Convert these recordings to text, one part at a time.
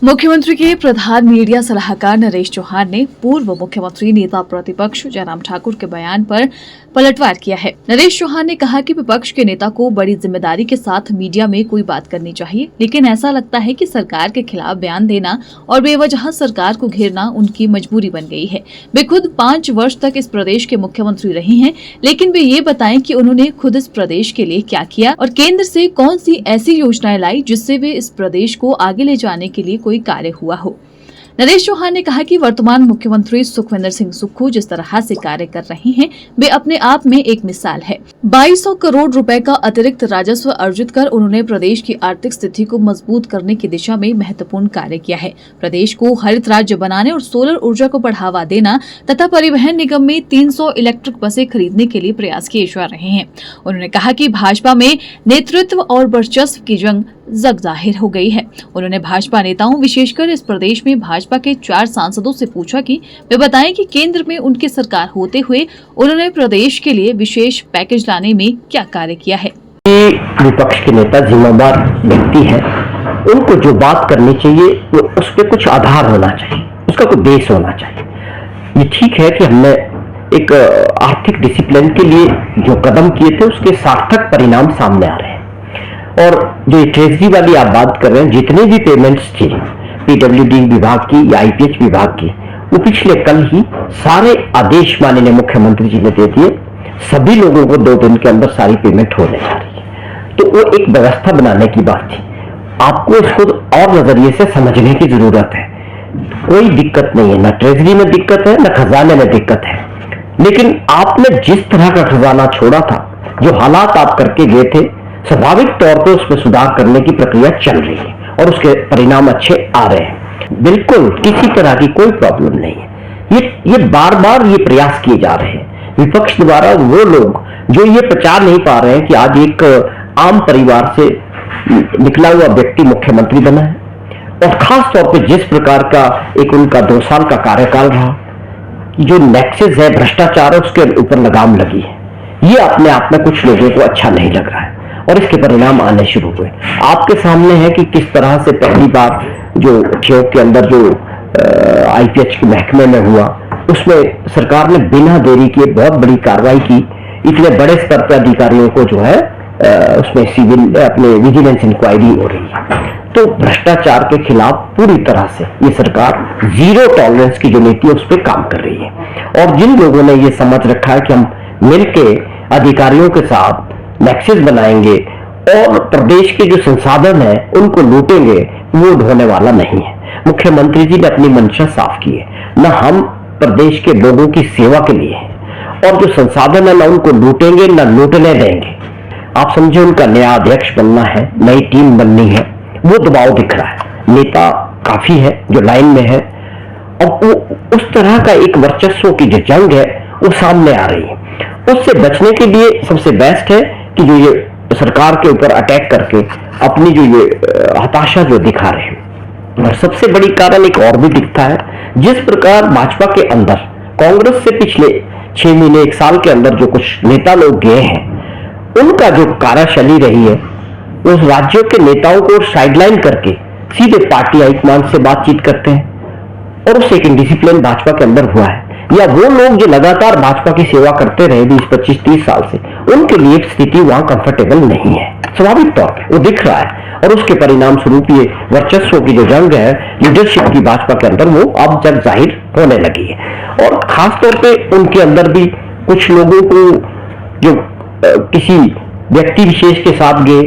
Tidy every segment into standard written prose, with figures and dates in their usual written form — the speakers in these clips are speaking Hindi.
मुख्यमंत्री के प्रधान मीडिया सलाहकार नरेश चौहान ने पूर्व मुख्यमंत्री नेता प्रतिपक्ष जयराम ठाकुर के बयान पर पलटवार किया है। नरेश चौहान ने कहा कि विपक्ष के नेता को बड़ी जिम्मेदारी के साथ मीडिया में कोई बात करनी चाहिए, लेकिन ऐसा लगता है कि सरकार के खिलाफ बयान देना और बेवजह सरकार को घेरना उनकी मजबूरी बन गई है। वे खुद 5 वर्ष तक इस प्रदेश के मुख्यमंत्री रही हैं, लेकिन वे ये बताएं कि उन्होंने खुद इस प्रदेश के लिए क्या किया और केंद्र से कौन सी ऐसी योजनाएं लाई जिससे वे इस प्रदेश को आगे ले जाने के लिए कोई कार्य हुआ हो। नरेश चौहान ने कहा कि वर्तमान मुख्यमंत्री सुखविंदर सिंह सुक्खू जिस तरह से कार्य कर रहे हैं वे अपने आप में एक मिसाल है। 2200 करोड़ रुपए का अतिरिक्त राजस्व अर्जित कर उन्होंने प्रदेश की आर्थिक स्थिति को मजबूत करने की दिशा में महत्वपूर्ण कार्य किया है। प्रदेश को हरित राज्य बनाने और सोलर ऊर्जा को बढ़ावा देना तथा परिवहन निगम में 300 इलेक्ट्रिक बसें खरीदने के लिए प्रयास किए जा रहे हैं। उन्होंने कहा कि भाजपा में नेतृत्व और वर्चस्व की जंग जग जाहिर हो गई है। उन्होंने भाजपा नेताओं विशेषकर इस प्रदेश में भाजपा के 4 सांसदों से पूछा कि वे बताएं कि केंद्र में उनकी सरकार होते हुए उन्होंने प्रदेश के लिए विशेष पैकेज लाने में क्या कार्य किया है। विपक्ष के नेता जिम्मेदार व्यक्ति है, उनको जो बात करनी चाहिए वो उस पर कुछ आधार होना चाहिए, उसका कोई बेस होना चाहिए। ये ठीक है कि हमने एक आर्थिक डिसिप्लिन के लिए जो कदम किए थे उसके सार्थक परिणाम सामने आ रहे हैं। और जो ट्रेजरी वाली आप बात कर रहे हैं, जितने भी पेमेंट्स थी पीडब्ल्यूडी विभाग की या आईपीएच विभाग की, वो पिछले कल ही सारे आदेश माननीय मुख्यमंत्री जी ने दे दिए। सभी लोगों को 2 दिन के अंदर सारी पेमेंट होने जा रही है। तो वो एक व्यवस्था बनाने की बात थी। आपको इसको और नजरिए से समझने की जरूरत है। कोई दिक्कत नहीं है, ना ट्रेजरी में दिक्कत है ना खजाने में दिक्कत है, लेकिन आपने जिस तरह का खजाना छोड़ा था, जो हालात आप करके गए थे, स्वाभाविक तौर पर उसमें सुधार करने की प्रक्रिया चल रही है और उसके परिणाम अच्छे आ रहे हैं। बिल्कुल किसी तरह की कोई प्रॉब्लम नहीं है। ये बार बार ये प्रयास किए जा रहे हैं विपक्ष द्वारा। वो लोग जो ये प्रचार नहीं पा रहे हैं कि आज एक आम परिवार से निकला हुआ व्यक्ति मुख्यमंत्री बना है, और खास तौर पर जिस प्रकार का एक उनका 2 साल का कार्यकाल रहा, जो नेक्सस है, भ्रष्टाचार है, उसके ऊपर लगाम लगी है। ये अपने आप में कुछ लोगों को अच्छा नहीं लग रहा है और इसके परिणाम आने शुरू हुए। आपके सामने है कि किस तरह से पहली बार जो उद्योग के अंदर जो आईपीएच के महकमे में हुआ, उसमें सरकार ने बिना देरी किए बहुत बड़ी कार्रवाई की। इतने बड़े स्तर पर अधिकारियों को जो है उसमें सिविल अपने विजिलेंस इंक्वायरी हो रही है। तो भ्रष्टाचार के खिलाफ पूरी तरह से ये सरकार जीरो टॉलरेंस की जो नीति है उस पर काम कर रही है। और जिन लोगों ने ये समझ रखा है कि हम मिलके अधिकारियों के साथ नेक्सस बनाएंगे और प्रदेश के जो संसाधन है उनको लूटेंगे, वो होने वाला नहीं है। मुख्यमंत्री जी ने अपनी मंशा साफ की है, न हम प्रदेश के लोगों की सेवा के लिए हैं, और जो संसाधन है न उनको लूटेंगे न लूटने देंगे। आप समझे, उनका नया अध्यक्ष बनना है, नई टीम बननी है, वो दबाव दिख रहा है। नेता काफी है जो लाइन में है, और वो उस तरह का एक वर्चस्व की जो जंग है वो सामने आ रही है। उससे बचने के लिए सबसे बेस्ट है कि जो ये सरकार के ऊपर अटैक करके अपनी जो ये हताशा जो दिखा रहे हैं। और सबसे बड़ी कारण एक और भी दिखता है, जिस प्रकार भाजपा के अंदर कांग्रेस से पिछले 6 महीने 1 साल के अंदर जो कुछ नेता लोग गए हैं, उनका जो कार्यशैली रही है, उस राज्यों के नेताओं को साइडलाइन करके सीधे पार्टी हाईकमान से बातचीत करते हैं, और उससे एक इंडिसिप्लिन भाजपा के अंदर हुआ है। या वो लोग जो लगातार भाजपा की सेवा करते रहे 20, 25, 30 साल से, उनके लिए स्थिति वहां कंफर्टेबल नहीं है। स्वाभाविक तौर पर वो दिख रहा है, और उसके परिणाम स्वरूप ये वर्चस्व की जो जंग है लीडरशिप की भाजपा के अंदर, वो अब जग जाहिर होने लगी है। और खास तौर पे उनके अंदर भी कुछ लोगों को जो किसी व्यक्ति विशेष के साथ गए,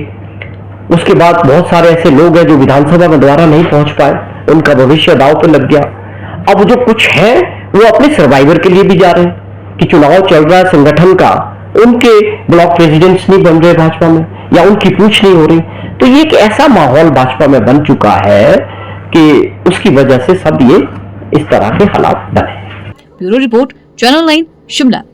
उसके बाद बहुत सारे ऐसे लोग हैं जो विधानसभा में द्वारा नहीं पहुंच पाए, उनका भविष्य दांव पे लग गया। अब जो कुछ है वो अपने सर्वाइवर के लिए भी जा रहे हैं कि चुनाव चल रहा है संगठन का, उनके ब्लॉक प्रेसिडेंट्स नहीं बन रहे भाजपा में, या उनकी पूछ नहीं हो रही। तो ये एक ऐसा माहौल भाजपा में बन चुका है कि उसकी वजह से सब ये इस तरह के हालात बने। Bureau report, channel 9 Shimla.